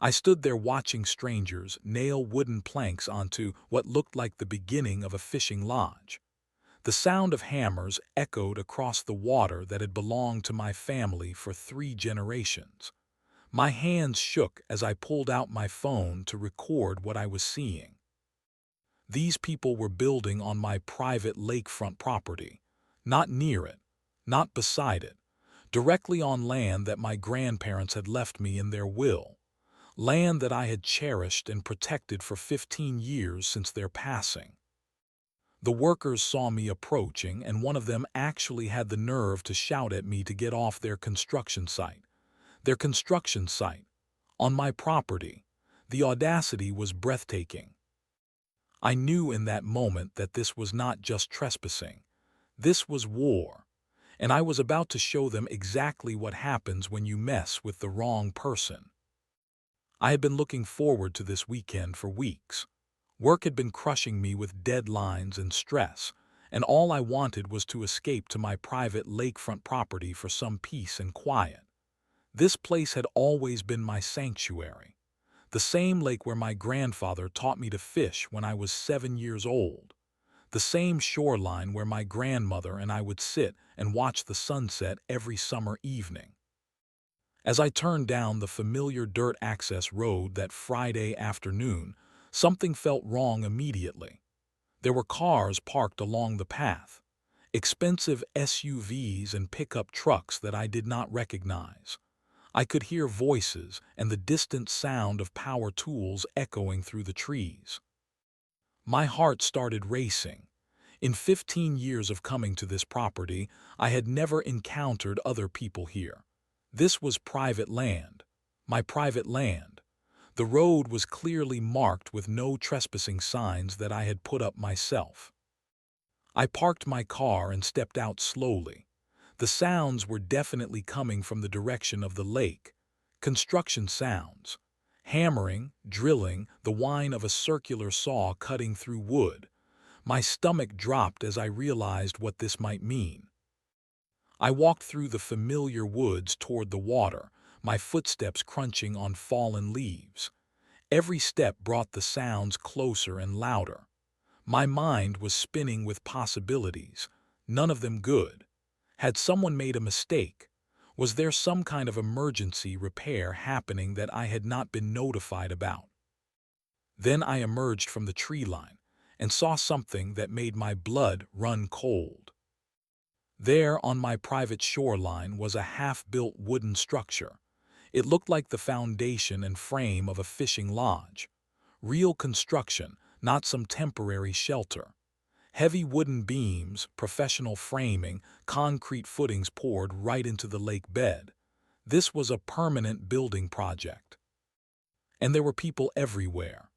I stood there watching strangers nail wooden planks onto what looked like the beginning of a fishing lodge. The sound of hammers echoed across the water that had belonged to my family for 3 generations. My hands shook as I pulled out my phone to record what I was seeing. These people were building on my private lakefront property, not near it, not beside it, directly on land that my grandparents had left me in their will, land that I had cherished and protected for 15 years since their passing. The workers saw me approaching, and one of them actually had the nerve to shout at me to get off their construction site. Their construction site, on my property. The audacity was breathtaking. I knew in that moment that this was not just trespassing. This was war, and I was about to show them exactly what happens when you mess with the wrong person. I had been looking forward to this weekend for weeks. Work had been crushing me with deadlines and stress, and all I wanted was to escape to my private lakefront property for some peace and quiet. This place had always been my sanctuary, the same lake where my grandfather taught me to fish when I was 7 years old, the same shoreline where my grandmother and I would sit and watch the sunset every summer evening. As I turned down the familiar dirt access road that Friday afternoon, something felt wrong immediately. There were cars parked along the path, expensive SUVs and pickup trucks that I did not recognize. I could hear voices and the distant sound of power tools echoing through the trees. My heart started racing. In 15 years of coming to this property, I had never encountered other people here. This was private land, my private land. The road was clearly marked with no trespassing signs that I had put up myself. I parked my car and stepped out slowly. The sounds were definitely coming from the direction of the lake. Construction sounds. Hammering, drilling, the whine of a circular saw cutting through wood. My stomach dropped as I realized what this might mean. I walked through the familiar woods toward the water, my footsteps crunching on fallen leaves. Every step brought the sounds closer and louder. My mind was spinning with possibilities, none of them good. Had someone made a mistake? Was there some kind of emergency repair happening that I had not been notified about? Then I emerged from the tree line and saw something that made my blood run cold. There on my private shoreline was a half-built wooden structure. It looked like the foundation and frame of a fishing lodge. Real construction, not some temporary shelter. Heavy wooden beams, professional framing, concrete footings poured right into the lake bed. This was a permanent building project. And there were people everywhere.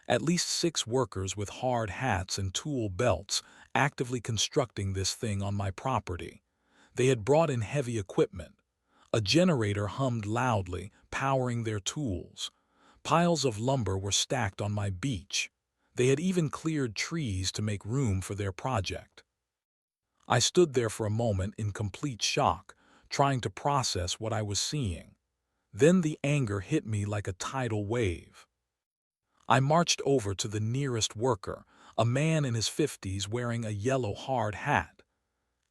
At least 6 workers with hard hats and tool belts actively constructing this thing on my property. They had brought in heavy equipment. A generator hummed loudly, powering their tools. Piles of lumber were stacked on my beach. They had even cleared trees to make room for their project. I stood there for a moment in complete shock, trying to process what I was seeing. Then the anger hit me like a tidal wave. I marched over to the nearest worker, a man in his 50s wearing a yellow hard hat.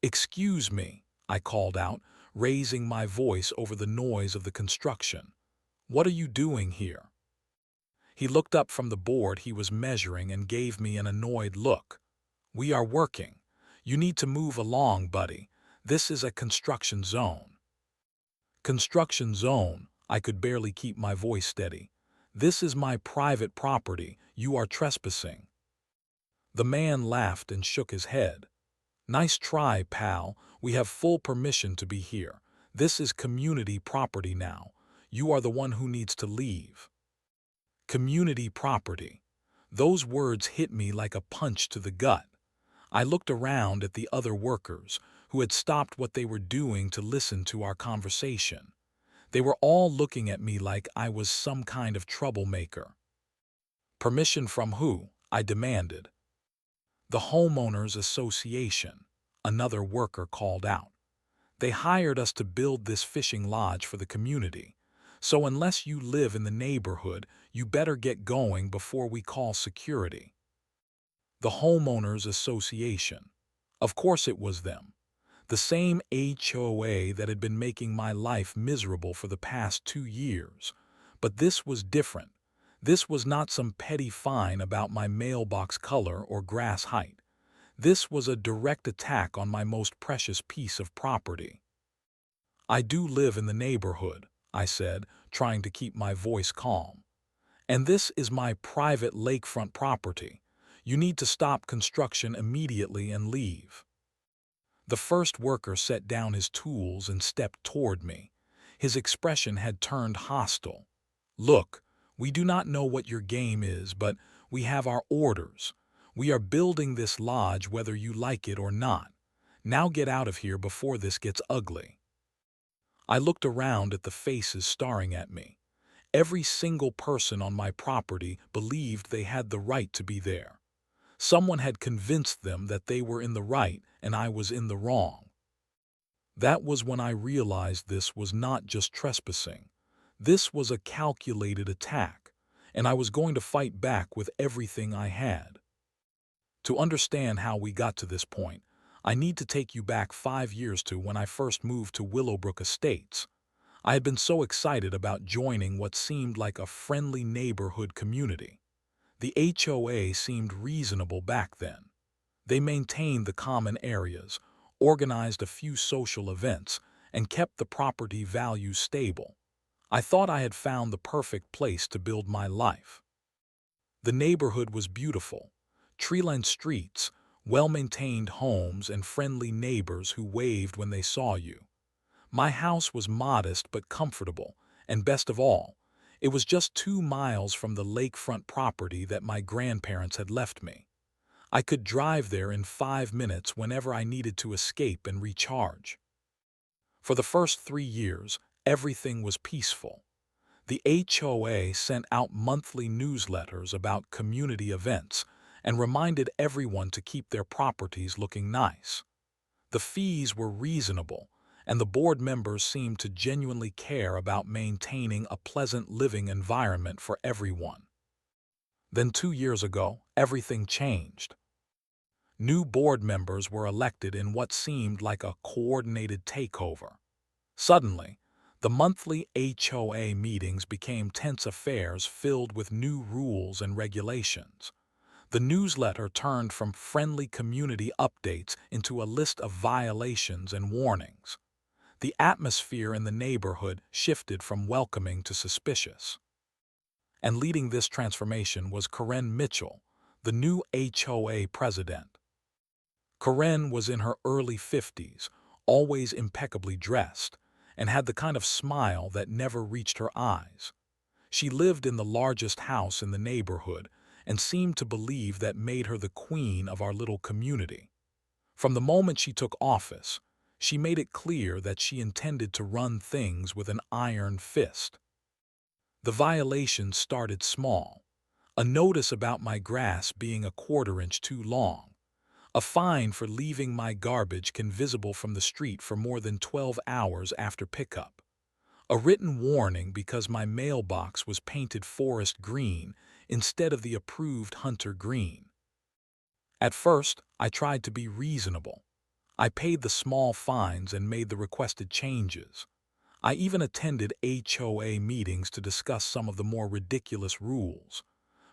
"Excuse me," I called out, raising my voice over the noise of the construction. "What are you doing here?" He looked up from the board he was measuring and gave me an annoyed look. "We are working. You need to move along, buddy. This is a construction zone." "Construction zone?" I could barely keep my voice steady. "This is my private property. You are trespassing." The man laughed and shook his head. "Nice try, pal. We have full permission to be here. This is community property now. You are the one who needs to leave." Community property. Those words hit me like a punch to the gut. I looked around at the other workers, who had stopped what they were doing to listen to our conversation. They were all looking at me like I was some kind of troublemaker. "Permission from who?" I demanded. "The Homeowners Association," another worker called out. "They hired us to build this fishing lodge for the community. So unless you live in the neighborhood, you better get going before we call security. The Homeowners Association. Of course it was them. The same HOA that had been making my life miserable for the past 2 years. But this was different. This was not some petty fine about my mailbox color or grass height. This was a direct attack on my most precious piece of property. "I do live in the neighborhood," I said, trying to keep my voice calm. "And this is my private lakefront property. You need to stop construction immediately and leave." The first worker set down his tools and stepped toward me. His expression had turned hostile. "Look, we do not know what your game is, but we have our orders. We are building this lodge whether you like it or not. Now get out of here before this gets ugly." I looked around at the faces staring at me. Every single person on my property believed they had the right to be there. Someone had convinced them that they were in the right and I was in the wrong. That was when I realized this was not just trespassing. This was a calculated attack, and I was going to fight back with everything I had. To understand how we got to this point, I need to take you back 5 years to when I first moved to Willowbrook Estates. I had been so excited about joining what seemed like a friendly neighborhood community. The HOA seemed reasonable back then. They maintained the common areas, organized a few social events, and kept the property values stable. I thought I had found the perfect place to build my life. The neighborhood was beautiful. Tree-lined streets, well-maintained homes, and friendly neighbors who waved when they saw you. My house was modest but comfortable, and best of all, it was just 2 miles from the lakefront property that my grandparents had left me. I could drive there in 5 minutes whenever I needed to escape and recharge. For the first 3 years, everything was peaceful. The HOA sent out monthly newsletters about community events and reminded everyone to keep their properties looking nice. The fees were reasonable, and the board members seemed to genuinely care about maintaining a pleasant living environment for everyone. Then 2 years ago, everything changed. New board members were elected in what seemed like a coordinated takeover. Suddenly, the monthly HOA meetings became tense affairs filled with new rules and regulations. The newsletter turned from friendly community updates into a list of violations and warnings. The atmosphere in the neighborhood shifted from welcoming to suspicious. And leading this transformation was Karen Mitchell, the new HOA president. Karen was in her early 50s, always impeccably dressed, and had the kind of smile that never reached her eyes. She lived in the largest house in the neighborhood and seemed to believe that made her the queen of our little community. From the moment she took office, she made it clear that she intended to run things with an iron fist. The violations started small. A notice about my grass being a quarter-inch too long. A fine for leaving my garbage can visible from the street for more than 12 hours after pickup. A written warning because my mailbox was painted forest green instead of the approved hunter green. At first, I tried to be reasonable. I paid the small fines and made the requested changes. I even attended HOA meetings to discuss some of the more ridiculous rules.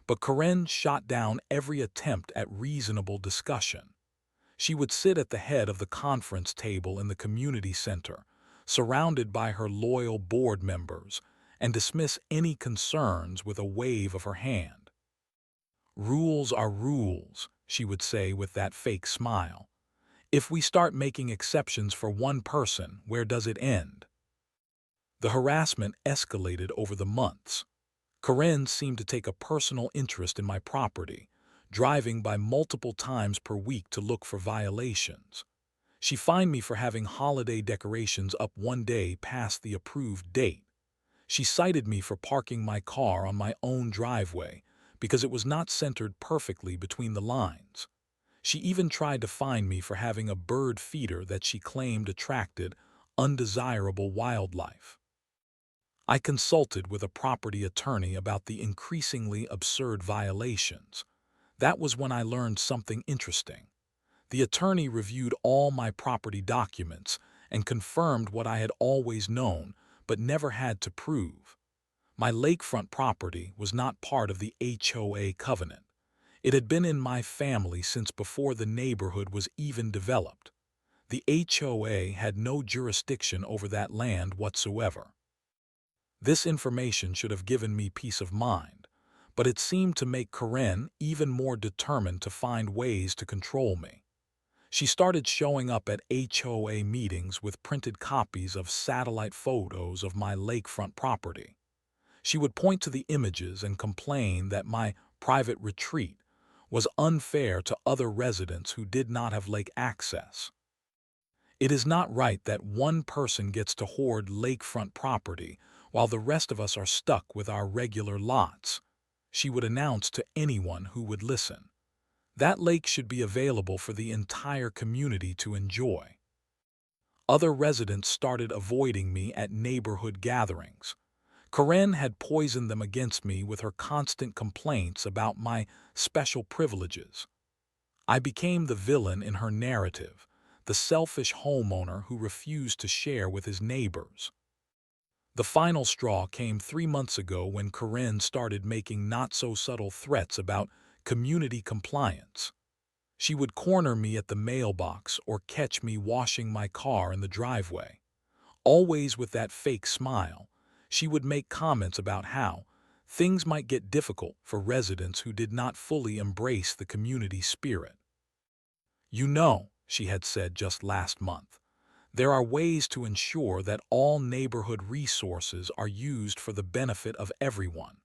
But Karen shot down every attempt at reasonable discussion. She would sit at the head of the conference table in the community center, surrounded by her loyal board members, and dismiss any concerns with a wave of her hand. "Rules are rules," she would say with that fake smile. "If we start making exceptions for one person, where does it end?" The harassment escalated over the months. Karen seemed to take a personal interest in my property, driving by multiple times per week to look for violations. She fined me for having holiday decorations up one day past the approved date. She cited me for parking my car on my own driveway because it was not centered perfectly between the lines. She even tried to fine me for having a bird feeder that she claimed attracted undesirable wildlife. I consulted with a property attorney about the increasingly absurd violations. That was when I learned something interesting. The attorney reviewed all my property documents and confirmed what I had always known but never had to prove. My lakefront property was not part of the HOA covenant. It had been in my family since before the neighborhood was even developed. The HOA had no jurisdiction over that land whatsoever. This information should have given me peace of mind, but it seemed to make Karen even more determined to find ways to control me. She started showing up at HOA meetings with printed copies of satellite photos of my lakefront property. She would point to the images and complain that my private retreat was unfair to other residents who did not have lake access. It is not right that one person gets to hoard lakefront property while the rest of us are stuck with our regular lots, she would announce to anyone who would listen. That lake should be available for the entire community to enjoy. Other residents started avoiding me at neighborhood gatherings. Karen had poisoned them against me with her constant complaints about my special privileges. I became the villain in her narrative, the selfish homeowner who refused to share with his neighbors. The final straw came 3 months ago when Karen started making not-so-subtle threats about community compliance. She would corner me at the mailbox or catch me washing my car in the driveway. Always with that fake smile, she would make comments about how things might get difficult for residents who did not fully embrace the community spirit. You know, she had said just last month, there are ways to ensure that all neighborhood resources are used for the benefit of everyone.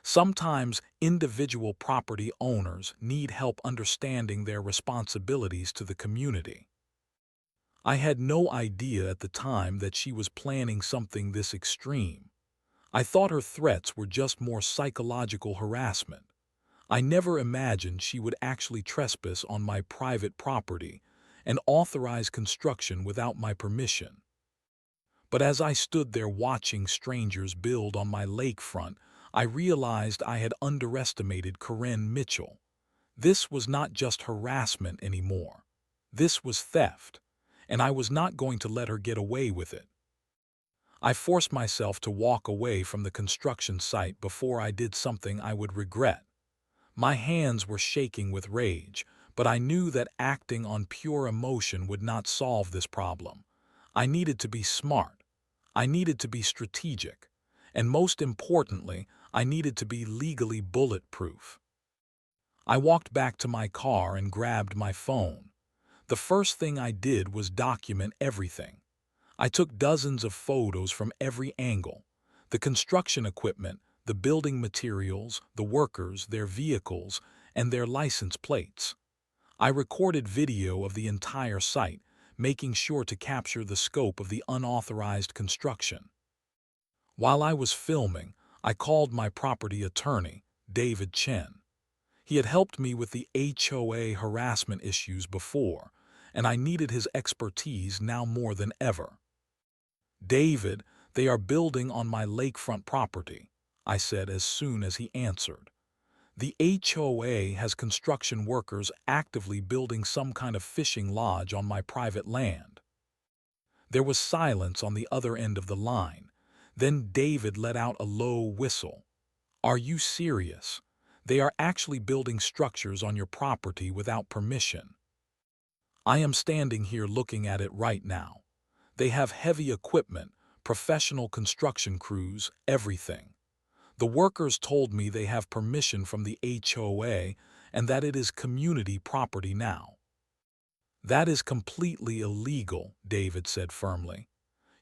Sometimes individual property owners need help understanding their responsibilities to the community. I had no idea at the time that she was planning something this extreme. I thought her threats were just more psychological harassment. I never imagined she would actually trespass on my private property and authorize construction without my permission. But as I stood there watching strangers build on my lakefront, I realized I had underestimated Karen Mitchell. This was not just harassment anymore. This was theft, and I was not going to let her get away with it. I forced myself to walk away from the construction site before I did something I would regret. My hands were shaking with rage, but I knew that acting on pure emotion would not solve this problem. I needed to be smart. I needed to be strategic. And most importantly, I needed to be legally bulletproof. I walked back to my car and grabbed my phone. The first thing I did was document everything. I took dozens of photos from every angle: the construction equipment, the building materials, the workers, their vehicles, and their license plates. I recorded video of the entire site, making sure to capture the scope of the unauthorized construction. While I was filming, I called my property attorney, David Chen. He had helped me with the HOA harassment issues before, and I needed his expertise now more than ever. David, they are building on my lakefront property, I said as soon as he answered. The HOA has construction workers actively building some kind of fishing lodge on my private land. There was silence on the other end of the line. Then David let out a low whistle. Are you serious? They are actually building structures on your property without permission. I am standing here looking at it right now. They have heavy equipment, professional construction crews, everything. The workers told me they have permission from the HOA and that it is community property now. That is completely illegal, David said firmly.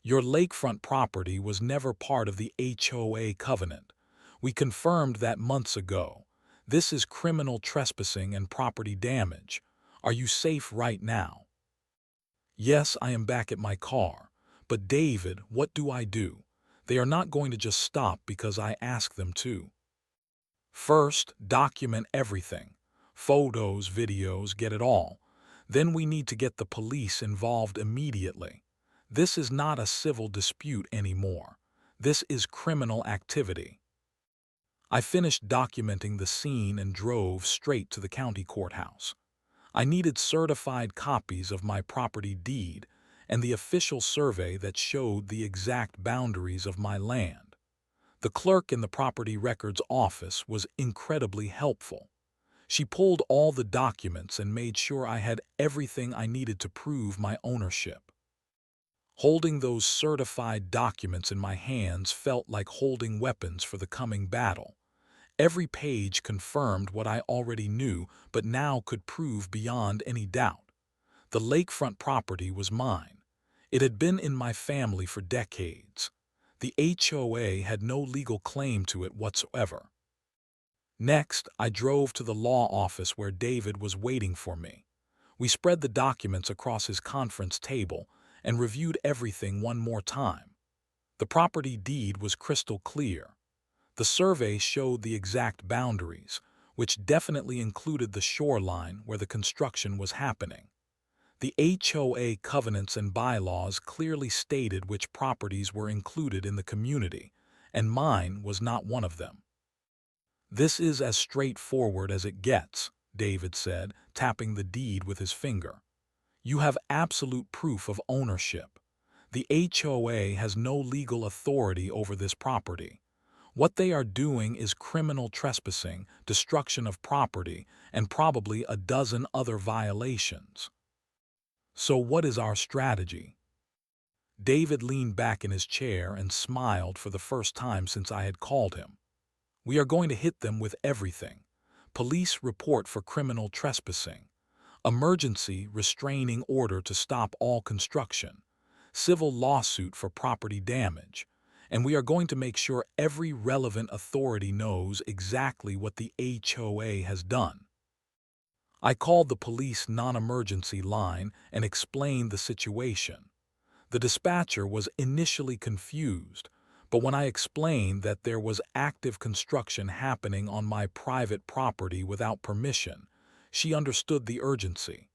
Your lakefront property was never part of the HOA covenant. We confirmed that months ago. This is criminal trespassing and property damage. Are you safe right now? Yes, I am back at my car. But David, what do I do? They are not going to just stop because I ask them to. First, document everything. Photos, videos, get it all. Then we need to get the police involved immediately. This is not a civil dispute anymore. This is criminal activity. I finished documenting the scene and drove straight to the county courthouse. I needed certified copies of my property deed and the official survey that showed the exact boundaries of my land. The clerk in the property records office was incredibly helpful. She pulled all the documents and made sure I had everything I needed to prove my ownership. Holding those certified documents in my hands felt like holding weapons for the coming battle. Every page confirmed what I already knew, but now could prove beyond any doubt. The lakefront property was mine. It had been in my family for decades. The HOA had no legal claim to it whatsoever. Next, I drove to the law office where David was waiting for me. We spread the documents across his conference table and reviewed everything one more time. The property deed was crystal clear. The survey showed the exact boundaries, which definitely included the shoreline where the construction was happening. The HOA covenants and bylaws clearly stated which properties were included in the community, and mine was not one of them. "This is as straightforward as it gets," David said, tapping the deed with his finger. "You have absolute proof of ownership. The HOA has no legal authority over this property. What they are doing is criminal trespassing, destruction of property, and probably a dozen other violations. So what is our strategy?" David leaned back in his chair and smiled for the first time since I had called him. "We are going to hit them with everything. Police report for criminal trespassing. Emergency restraining order to stop all construction. Civil lawsuit for property damage. And we are going to make sure every relevant authority knows exactly what the HOA has done." I called the police non-emergency line and explained the situation. The dispatcher was initially confused, but when I explained that there was active construction happening on my private property without permission, she understood the urgency.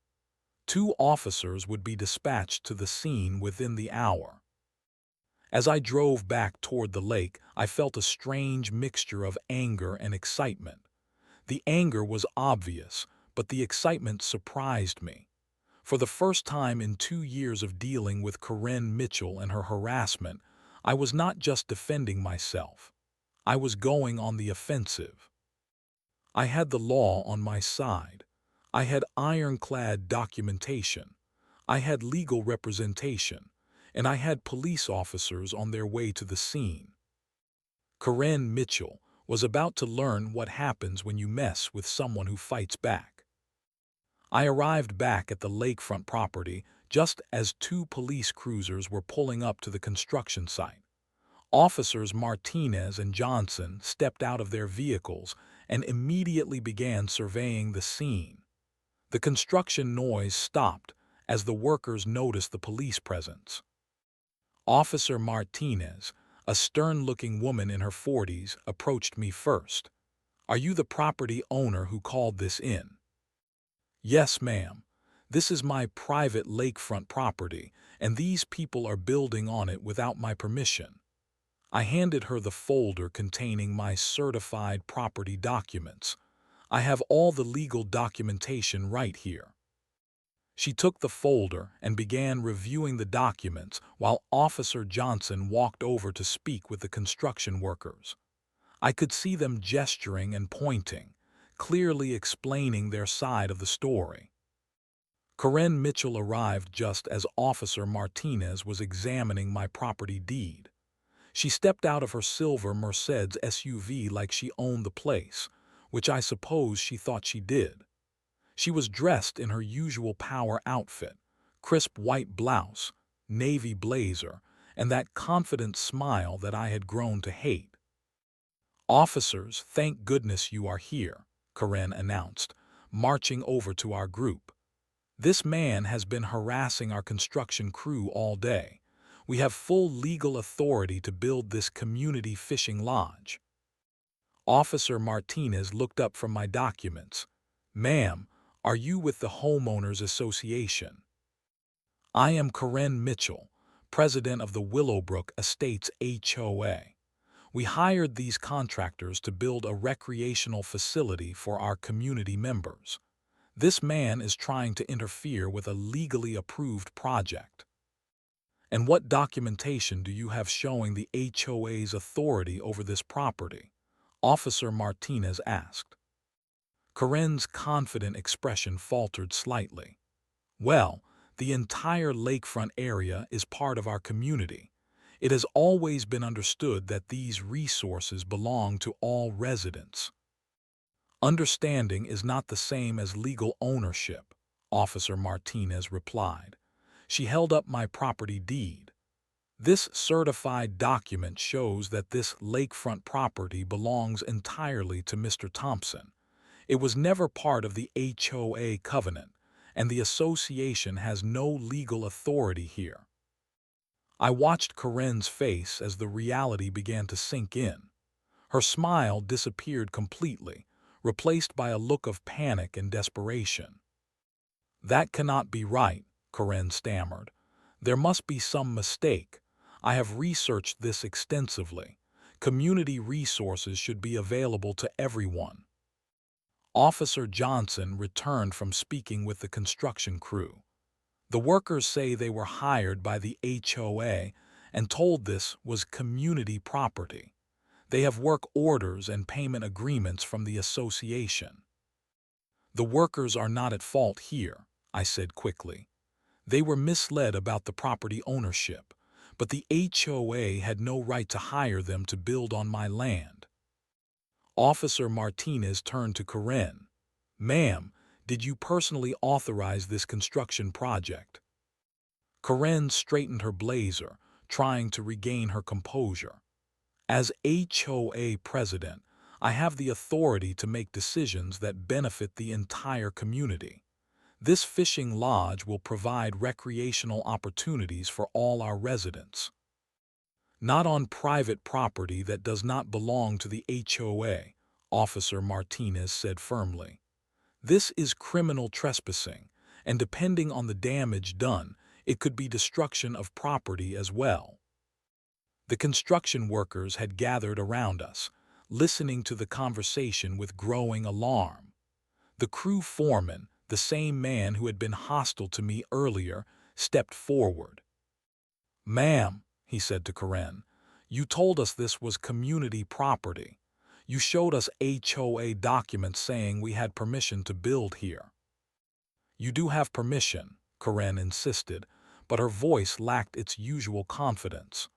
2 officers would be dispatched to the scene within the hour. As I drove back toward the lake, I felt a strange mixture of anger and excitement. The anger was obvious, but the excitement surprised me. For the first time in 2 years of dealing with Corinne Mitchell and her harassment, I was not just defending myself. I was going on the offensive. I had the law on my side. I had ironclad documentation. I had legal representation. And I had police officers on their way to the scene. Corinne Mitchell was about to learn what happens when you mess with someone who fights back. I arrived back at the lakefront property just as 2 police cruisers were pulling up to the construction site. Officers Martinez and Johnson stepped out of their vehicles and immediately began surveying the scene. The construction noise stopped as the workers noticed the police presence. Officer Martinez, a stern-looking woman in her 40s, approached me first. "Are you the property owner who called this in?" "Yes, ma'am. This is my private lakefront property, and these people are building on it without my permission." I handed her the folder containing my certified property documents. "I have all the legal documentation right here." She took the folder and began reviewing the documents while Officer Johnson walked over to speak with the construction workers. I could see them gesturing and pointing, clearly explaining their side of the story. Corinne Mitchell arrived just as Officer Martinez was examining my property deed. She stepped out of her silver Mercedes SUV like she owned the place, which I suppose she thought she did. She was dressed in her usual power outfit, crisp white blouse, navy blazer, and that confident smile that I had grown to hate. "Officers, thank goodness you are here," Corinne announced, marching over to our group. "This man has been harassing our construction crew all day. We have full legal authority to build this community fishing lodge." Officer Martinez looked up from my documents. "Ma'am, are you with the Homeowners Association?" "I am Corinne Mitchell, president of the Willowbrook Estates HOA. We hired these contractors to build a recreational facility for our community members. This man is trying to interfere with a legally approved project. And what documentation do you have showing the HOA's authority over this property? Officer Martinez asked. Corinne's confident expression faltered slightly. Well, the entire lakefront area is part of our community. It has always been understood that these resources belong to all residents. Understanding is not the same as legal ownership, Officer Martinez replied. She held up my property deed. This certified document shows that this lakefront property belongs entirely to Mr. Thompson. It was never part of the HOA covenant, and the association has no legal authority here. I watched Corinne's face as the reality began to sink in. Her smile disappeared completely, replaced by a look of panic and desperation. That cannot be right, Corinne stammered. There must be some mistake. I have researched this extensively. Community resources should be available to everyone. Officer Johnson returned from speaking with the construction crew. The workers say they were hired by the HOA and told this was community property. They have work orders and payment agreements from the association. The workers are not at fault here, I said quickly. They were misled about the property ownership, but the HOA had no right to hire them to build on my land. Officer Martinez turned to Corinne. Ma'am, did you personally authorize this construction project? Corinne straightened her blazer, trying to regain her composure. As HOA president, I have the authority to make decisions that benefit the entire community. This fishing lodge will provide recreational opportunities for all our residents. Not on private property that does not belong to the HOA, Officer Martinez said firmly. This is criminal trespassing, and depending on the damage done, it could be destruction of property as well. The construction workers had gathered around us, listening to the conversation with growing alarm. The crew foreman, the same man who had been hostile to me earlier, stepped forward. Ma'am, he said to Corinne, you told us this was community property. You showed us HOA documents saying we had permission to build here. You do have permission, Corinne insisted, but her voice lacked its usual confidence.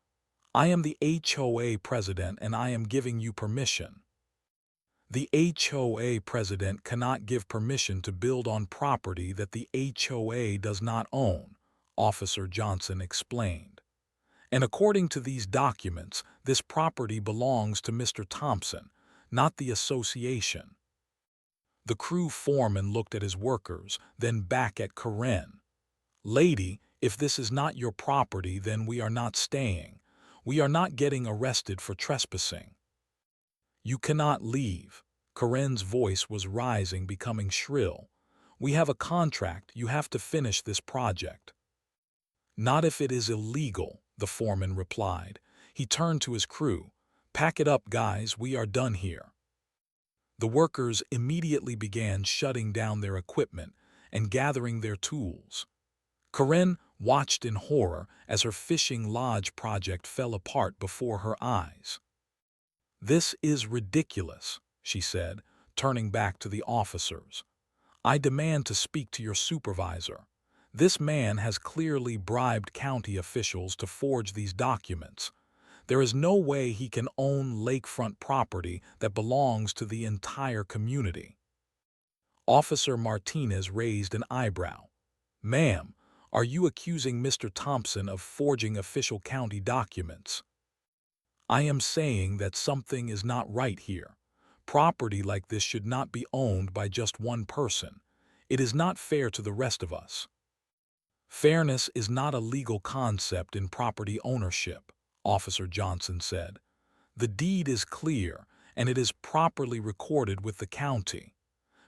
I am the HOA president and I am giving you permission. The HOA president cannot give permission to build on property that the HOA does not own, Officer Johnson explained. And according to these documents, this property belongs to Mr. Thompson, not the association. The crew foreman looked at his workers, then back at Corinne. Lady, if this is not your property, then we are not staying. We are not getting arrested for trespassing. You cannot leave. Corinne's voice was rising, becoming shrill. We have a contract. You have to finish this project. Not if it is illegal, the foreman replied. He turned to his crew. Pack it up, guys. We are done here. The workers immediately began shutting down their equipment and gathering their tools. Corinne watched in horror as her fishing lodge project fell apart before her eyes. This is ridiculous, she said, turning back to the officers. I demand to speak to your supervisor. This man has clearly bribed county officials to forge these documents. There is no way he can own lakefront property that belongs to the entire community. Officer Martinez raised an eyebrow. Ma'am, are you accusing Mr. Thompson of forging official county documents? I am saying that something is not right here. Property like this should not be owned by just one person. It is not fair to the rest of us. Fairness is not a legal concept in property ownership, Officer Johnson said. The deed is clear, and it is properly recorded with the county.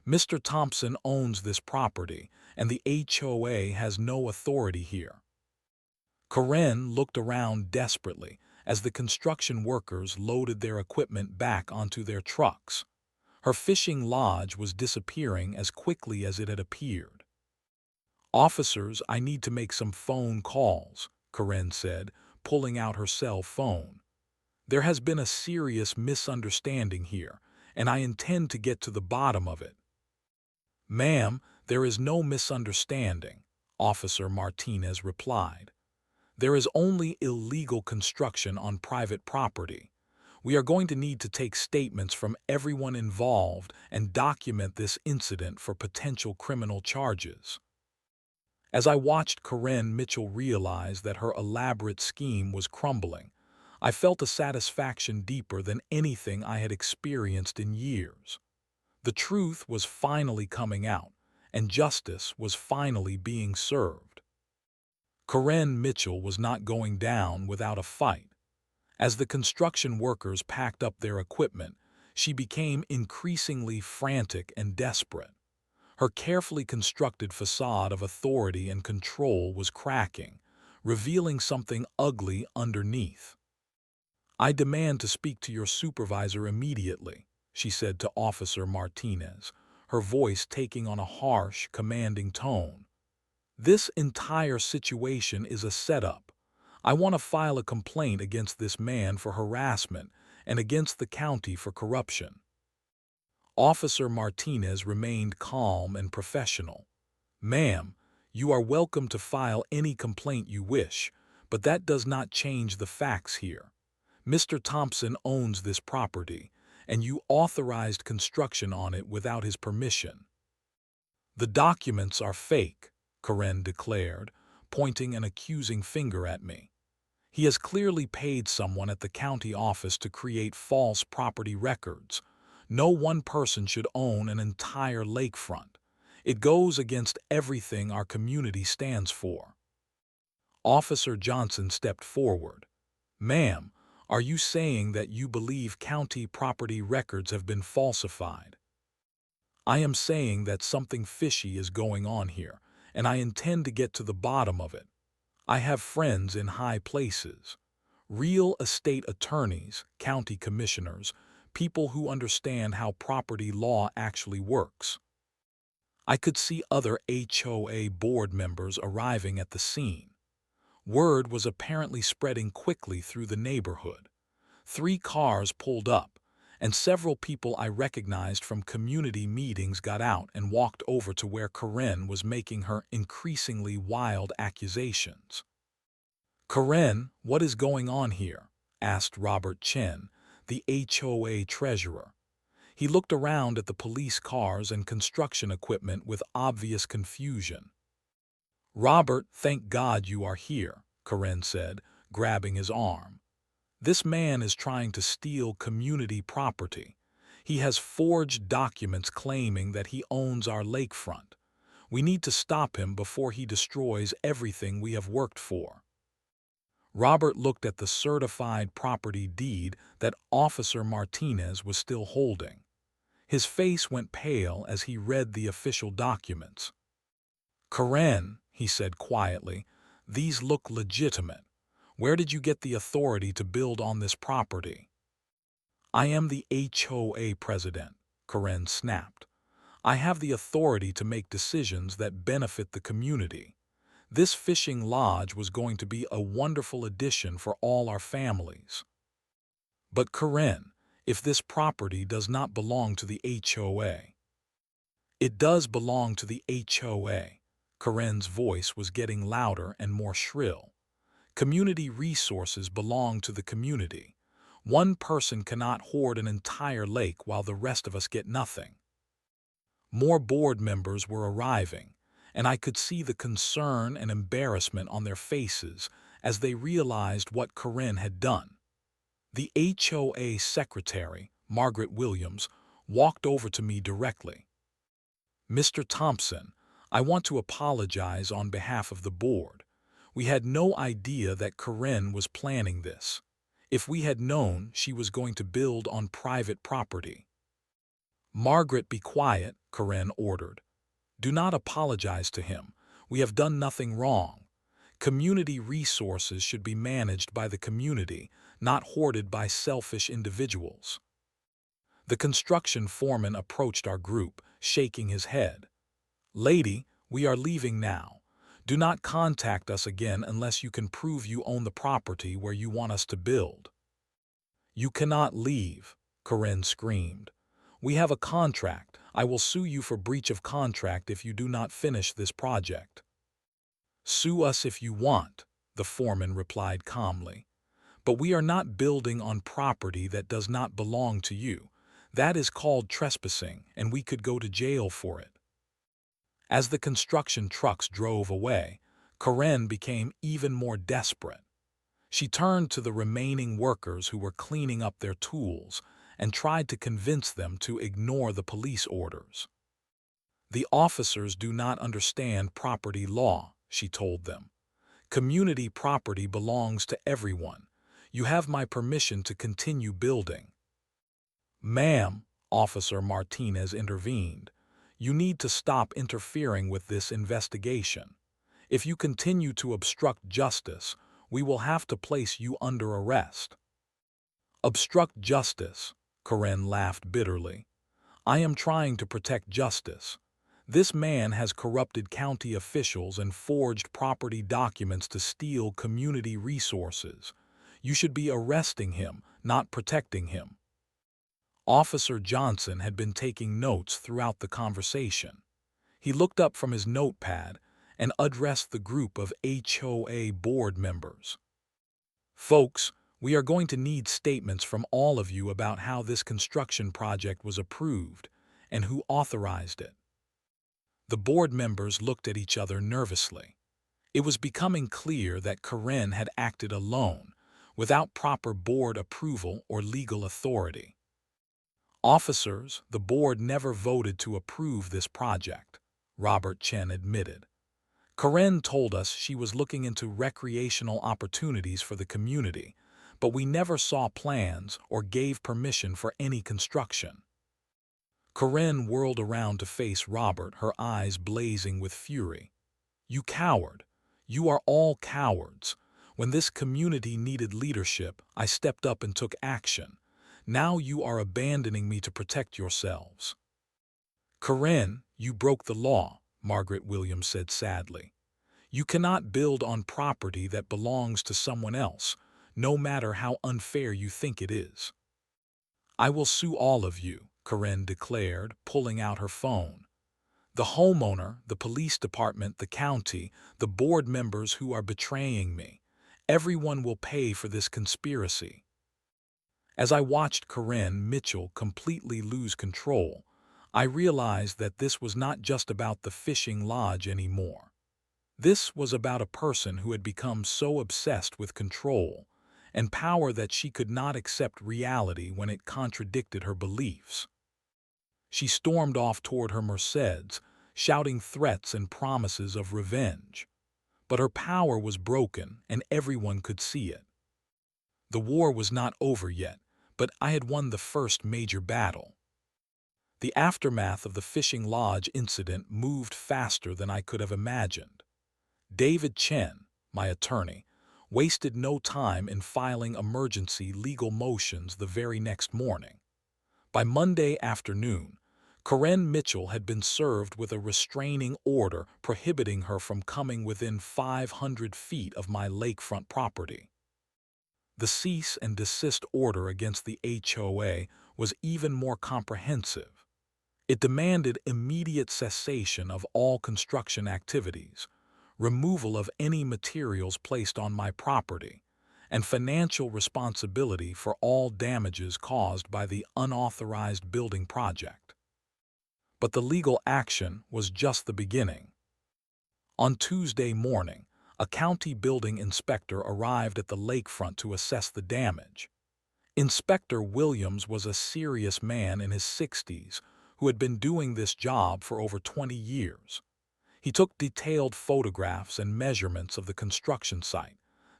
Mr. Thompson owns this property, and the HOA has no authority here. Karen looked around desperately as the construction workers loaded their equipment back onto their trucks. Her fishing lodge was disappearing as quickly as it had appeared. "Officers, I need to make some phone calls," Karen said, pulling out her cell phone. "There has been a serious misunderstanding here, and I intend to get to the bottom of it." "Ma'am, there is no misunderstanding," Officer Martinez replied. "There is only illegal construction on private property. We are going to need to take statements from everyone involved and document this incident for potential criminal charges." As I watched Corinne Mitchell realize that her elaborate scheme was crumbling, I felt a satisfaction deeper than anything I had experienced in years. The truth was finally coming out, and justice was finally being served. Corinne Mitchell was not going down without a fight. As the construction workers packed up their equipment, she became increasingly frantic and desperate. Her carefully constructed facade of authority and control was cracking, revealing something ugly underneath. "I demand to speak to your supervisor immediately," she said to Officer Martinez, her voice taking on a harsh, commanding tone. "This entire situation is a setup. I want to file a complaint against this man for harassment and against the county for corruption." Officer Martinez remained calm and professional. "Ma'am, you are welcome to file any complaint you wish, but that does not change the facts here. Mr. Thompson owns this property, and you authorized construction on it without his permission." "The documents are fake," Karen declared, pointing an accusing finger at me. "He has clearly paid someone at the county office to create false property records. No one person should own an entire lakefront. It goes against everything our community stands for." Officer Johnson stepped forward. "Ma'am, are you saying that you believe county property records have been falsified?" "I am saying that something fishy is going on here, and I intend to get to the bottom of it. I have friends in high places. Real estate attorneys, county commissioners, people who understand how property law actually works." I could see other HOA board members arriving at the scene. Word was apparently spreading quickly through the neighborhood. 3 cars pulled up, and several people I recognized from community meetings got out and walked over to where Karen was making her increasingly wild accusations. "Karen, what is going on here?" asked Robert Chen, the HOA treasurer. He looked around at the police cars and construction equipment with obvious confusion. "Robert, thank God you are here," Karen said, grabbing his arm. "This man is trying to steal community property. He has forged documents claiming that he owns our lakefront. We need to stop him before he destroys everything we have worked for." Robert looked at the certified property deed that Officer Martinez was still holding. His face went pale as he read the official documents. "Karen," he said quietly, "these look legitimate. Where did you get the authority to build on this property?" "I am the HOA president," Karen snapped. "I have the authority to make decisions that benefit the community. This fishing lodge was going to be a wonderful addition for all our families." "But Karen, if this property does not belong to the HOA?" "It does belong to the HOA." Karen's voice was getting louder and more shrill. "Community resources belong to the community. One person cannot hoard an entire lake while the rest of us get nothing." More board members were arriving, and I could see the concern and embarrassment on their faces as they realized what Karen had done. The HOA secretary, Margaret Williams, walked over to me directly. "Mr. Thompson, I want to apologize on behalf of the board. We had no idea that Karen was planning this. If we had known she was going to build on private property—" "Margaret, be quiet," Karen ordered. "Do not apologize to him. We have done nothing wrong. Community resources should be managed by the community, not hoarded by selfish individuals. The construction foreman approached our group, shaking his head. "Lady, we are leaving now. Do not contact us again unless you can prove you own the property where you want us to build." "You cannot leave," Corinne screamed. "We have a contract. I will sue you for breach of contract if you do not finish this project." "Sue us if you want," the foreman replied calmly. "But we are not building on property that does not belong to you. That is called trespassing, and we could go to jail for it." As the construction trucks drove away, Corinne became even more desperate. She turned to the remaining workers who were cleaning up their tools and tried to convince them to ignore the police orders. "The officers do not understand property law," she told them. "Community property belongs to everyone. You have my permission to continue building." "Ma'am," Officer Martinez intervened, "you need to stop interfering with this investigation. If you continue to obstruct justice, we will have to place you under arrest." "Obstruct justice," Corinne laughed bitterly. "I am trying to protect justice. This man has corrupted county officials and forged property documents to steal community resources. You should be arresting him, not protecting him." Officer Johnson had been taking notes throughout the conversation. He looked up from his notepad and addressed the group of HOA board members. "Folks, we are going to need statements from all of you about how this construction project was approved and who authorized it." The board members looked at each other nervously. It was becoming clear that Corinne had acted alone, without proper board approval or legal authority. "Officers, the board never voted to approve this project," Robert Chen admitted. "Corinne told us she was looking into recreational opportunities for the community, but we never saw plans or gave permission for any construction." Corinne whirled around to face Robert, her eyes blazing with fury. "You coward! You are all cowards. When this community needed leadership, I stepped up and took action. Now you are abandoning me to protect yourselves." "Corinne, you broke the law," Margaret Williams said sadly. "You cannot build on property that belongs to someone else, no matter how unfair you think it is." "I will sue all of you," Corinne declared, pulling out her phone. "The homeowner, the police department, the county, the board members who are betraying me. Everyone will pay for this conspiracy." As I watched Corinne Mitchell completely lose control, I realized that this was not just about the fishing lodge anymore. This was about a person who had become so obsessed with control and power that she could not accept reality when it contradicted her beliefs. She stormed off toward her Mercedes, shouting threats and promises of revenge. But her power was broken, and everyone could see it. The war was not over yet, but I had won the first major battle. The aftermath of the fishing lodge incident moved faster than I could have imagined. David Chen, my attorney, wasted no time in filing emergency legal motions the very next morning. By Monday afternoon, Corinne Mitchell had been served with a restraining order prohibiting her from coming within 500 feet of my lakefront property. The cease and desist order against the HOA was even more comprehensive. It demanded immediate cessation of all construction activities, removal of any materials placed on my property, and financial responsibility for all damages caused by the unauthorized building project. But the legal action was just the beginning. On Tuesday morning, a county building inspector arrived at the lakefront to assess the damage. Inspector Williams was a serious man in his 60s who had been doing this job for over 20 years. He took detailed photographs and measurements of the construction site,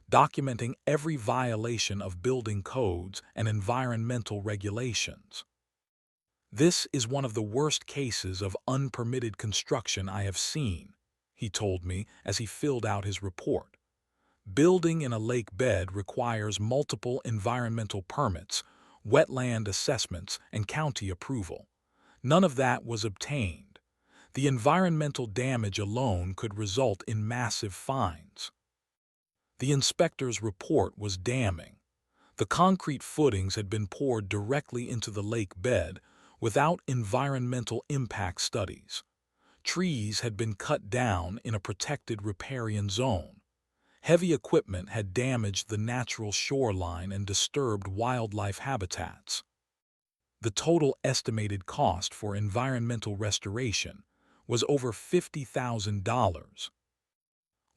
documenting every violation of building codes and environmental regulations. "This is one of the worst cases of unpermitted construction I have seen," he told me as he filled out his report. Building in a lake bed requires multiple environmental permits, wetland assessments, and county approval. None of that was obtained. The environmental damage alone could result in massive fines. The inspector's report was damning. The concrete footings had been poured directly into the lake bed without environmental impact studies. Trees had been cut down in a protected riparian zone. Heavy equipment had damaged the natural shoreline and disturbed wildlife habitats. The total estimated cost for environmental restoration was over $50,000.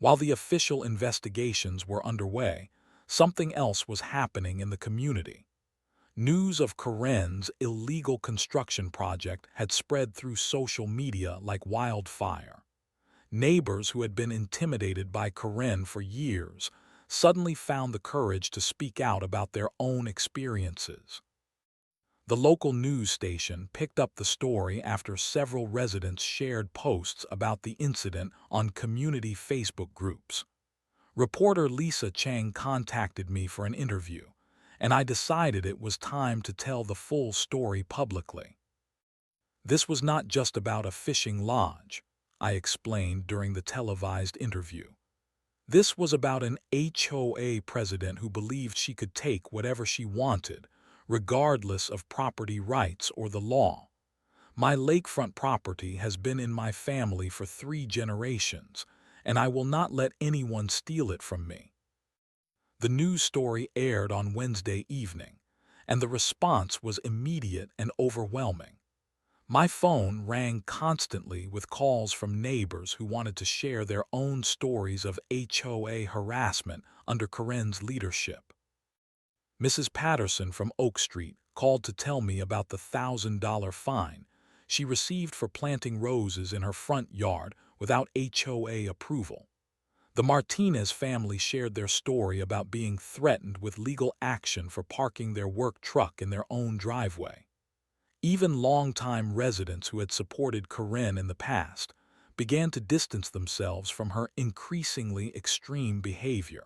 While the official investigations were underway, something else was happening in the community. News of Karen's illegal construction project had spread through social media like wildfire. Neighbors who had been intimidated by Karen for years suddenly found the courage to speak out about their own experiences. The local news station picked up the story after several residents shared posts about the incident on community Facebook groups. Reporter Lisa Chang contacted me for an interview, and I decided it was time to tell the full story publicly. This was not just about a fishing lodge, I explained during the televised interview. This was about an HOA president who believed she could take whatever she wanted, regardless of property rights or the law. My lakefront property has been in my family for 3 generations, and I will not let anyone steal it from me. The news story aired on Wednesday evening, and the response was immediate and overwhelming. My phone rang constantly with calls from neighbors who wanted to share their own stories of HOA harassment under Karen's leadership. Mrs. Patterson from Oak Street called to tell me about the $1,000 fine she received for planting roses in her front yard without HOA approval. The Martinez family shared their story about being threatened with legal action for parking their work truck in their own driveway. Even longtime residents who had supported Karen in the past began to distance themselves from her increasingly extreme behavior.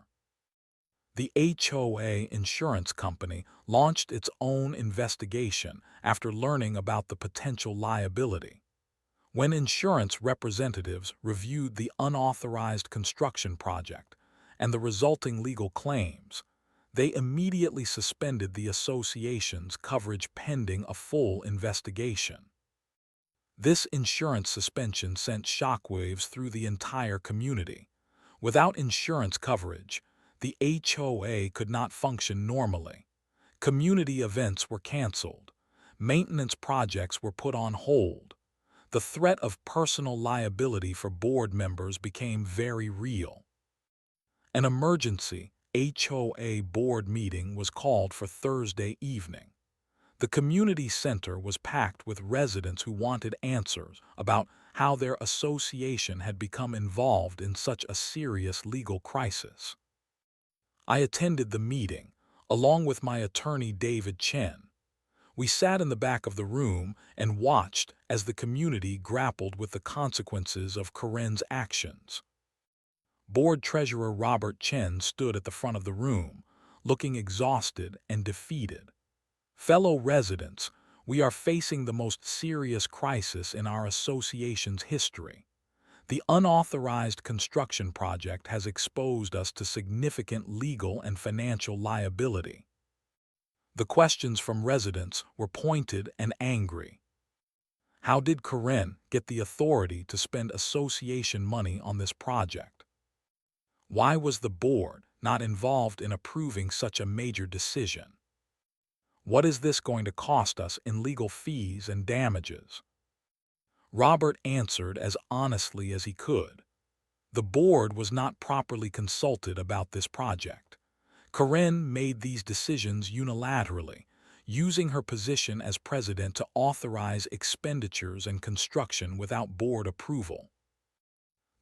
The HOA insurance company launched its own investigation after learning about the potential liability. When insurance representatives reviewed the unauthorized construction project and the resulting legal claims, they immediately suspended the association's coverage pending a full investigation. This insurance suspension sent shockwaves through the entire community. Without insurance coverage, the HOA could not function normally. Community events were canceled. Maintenance projects were put on hold. The threat of personal liability for board members became very real. An emergency HOA board meeting was called for Thursday evening. The community center was packed with residents who wanted answers about how their association had become involved in such a serious legal crisis. I attended the meeting, along with my attorney David Chen. We sat in the back of the room and watched as the community grappled with the consequences of Karen's actions. Board Treasurer Robert Chen stood at the front of the room, looking exhausted and defeated. Fellow residents, we are facing the most serious crisis in our association's history. The unauthorized construction project has exposed us to significant legal and financial liability. The questions from residents were pointed and angry. How did Karen get the authority to spend association money on this project? Why was the board not involved in approving such a major decision? What is this going to cost us in legal fees and damages? Robert answered as honestly as he could. The board was not properly consulted about this project. Karen made these decisions unilaterally, using her position as president to authorize expenditures and construction without board approval.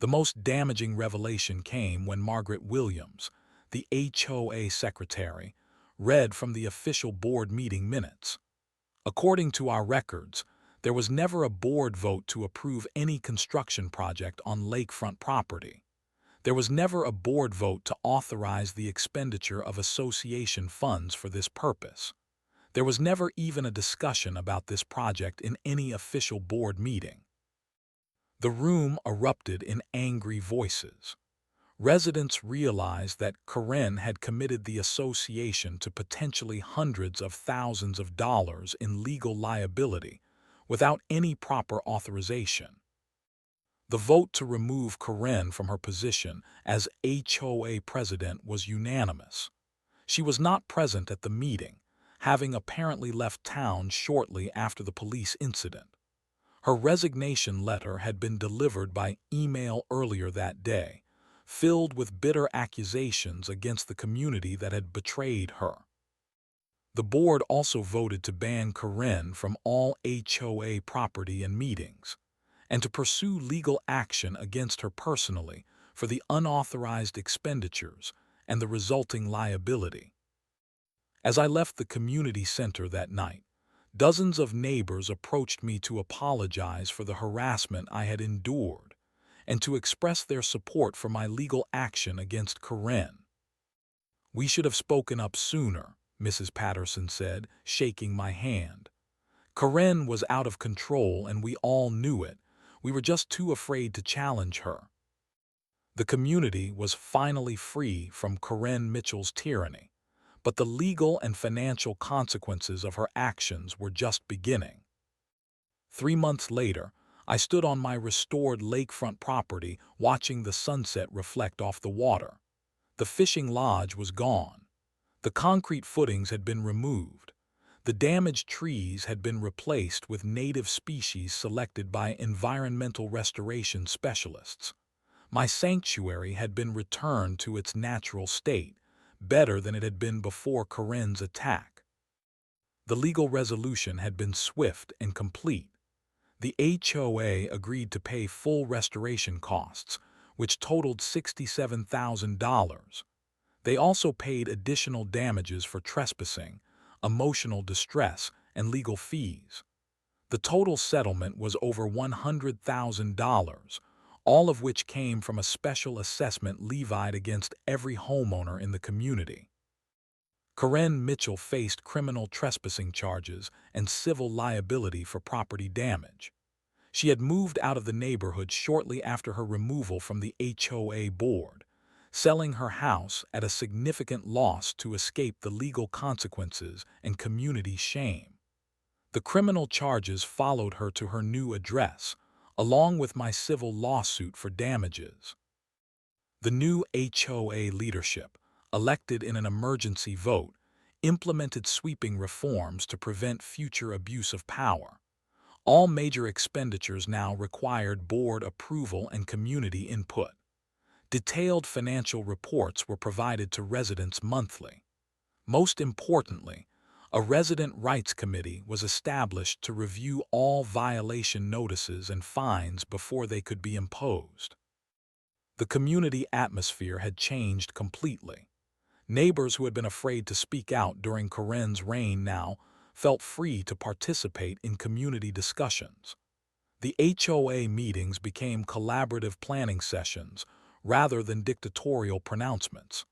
The most damaging revelation came when Margaret Williams, the HOA secretary, read from the official board meeting minutes. According to our records, there was never a board vote to approve any construction project on lakefront property. There was never a board vote to authorize the expenditure of association funds for this purpose. There was never even a discussion about this project in any official board meeting. The room erupted in angry voices. Residents realized that Karen had committed the association to potentially hundreds of thousands of dollars in legal liability without any proper authorization. The vote to remove Karen from her position as HOA president was unanimous. She was not present at the meeting, having apparently left town shortly after the police incident. Her resignation letter had been delivered by email earlier that day, filled with bitter accusations against the community that had betrayed her. The board also voted to ban Karen from all HOA property and meetings, and to pursue legal action against her personally for the unauthorized expenditures and the resulting liability. As I left the community center that night, dozens of neighbors approached me to apologize for the harassment I had endured and to express their support for my legal action against Karen. "We should have spoken up sooner," Mrs. Patterson said, shaking my hand. "Karen was out of control and we all knew it. We were just too afraid to challenge her." The community was finally free from Karen Mitchell's tyranny, but the legal and financial consequences of her actions were just beginning. 3 months later, I stood on my restored lakefront property watching the sunset reflect off the water. The fishing lodge was gone. The concrete footings had been removed. The damaged trees had been replaced with native species selected by environmental restoration specialists. My sanctuary had been returned to its natural state, better than it had been before Karen's attack. The legal resolution had been swift and complete. The HOA agreed to pay full restoration costs, which totaled $67,000. They also paid additional damages for trespassing, emotional distress, and legal fees. The total settlement was over $100,000, all of which came from a special assessment levied against every homeowner in the community. Karen Mitchell faced criminal trespassing charges and civil liability for property damage. She had moved out of the neighborhood shortly after her removal from the HOA board, selling her house at a significant loss to escape the legal consequences and community shame. The criminal charges followed her to her new address, along with my civil lawsuit for damages. The new HOA leadership, elected in an emergency vote, implemented sweeping reforms to prevent future abuse of power. All major expenditures now required board approval and community input. Detailed financial reports were provided to residents monthly. Most importantly, a resident rights committee was established to review all violation notices and fines before they could be imposed. The community atmosphere had changed completely. Neighbors who had been afraid to speak out during Karen's reign now felt free to participate in community discussions. The HOA meetings became collaborative planning sessions rather than dictatorial pronouncements.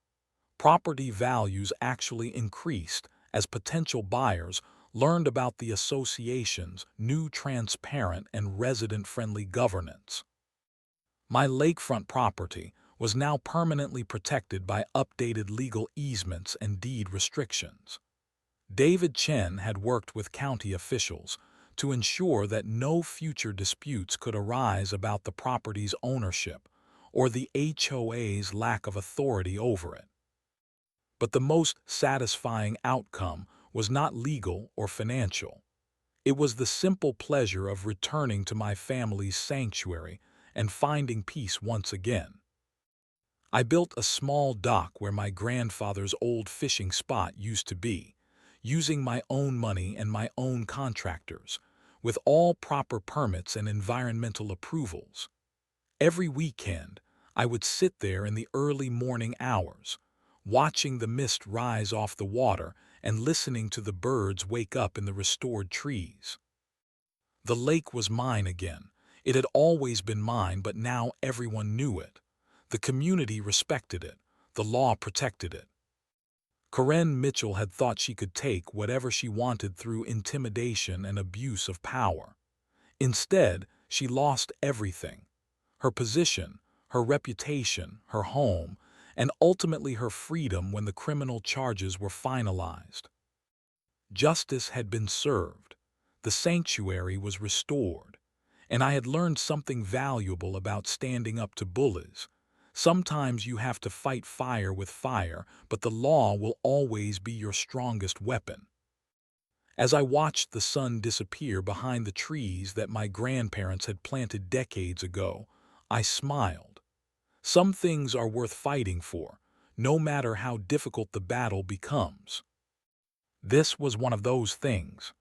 Property values actually increased as potential buyers learned about the association's new transparent and resident-friendly governance. My lakefront property was now permanently protected by updated legal easements and deed restrictions. David Chen had worked with county officials to ensure that no future disputes could arise about the property's ownership or the HOA's lack of authority over it. But the most satisfying outcome was not legal or financial. It was the simple pleasure of returning to my family's sanctuary and finding peace once again. I built a small dock where my grandfather's old fishing spot used to be, using my own money and my own contractors, with all proper permits and environmental approvals. Every weekend, I would sit there in the early morning hours, watching the mist rise off the water and listening to the birds wake up in the restored trees. The lake was mine again. It had always been mine, but now everyone knew it. The community respected it. The law protected it. Karen Mitchell had thought she could take whatever she wanted through intimidation and abuse of power. Instead, she lost everything: her position, her reputation, her home, and ultimately her freedom when the criminal charges were finalized. Justice had been served. The sanctuary was restored. And I had learned something valuable about standing up to bullies. Sometimes you have to fight fire with fire, but the law will always be your strongest weapon. As I watched the sun disappear behind the trees that my grandparents had planted decades ago, I smiled. Some things are worth fighting for, no matter how difficult the battle becomes. This was one of those things.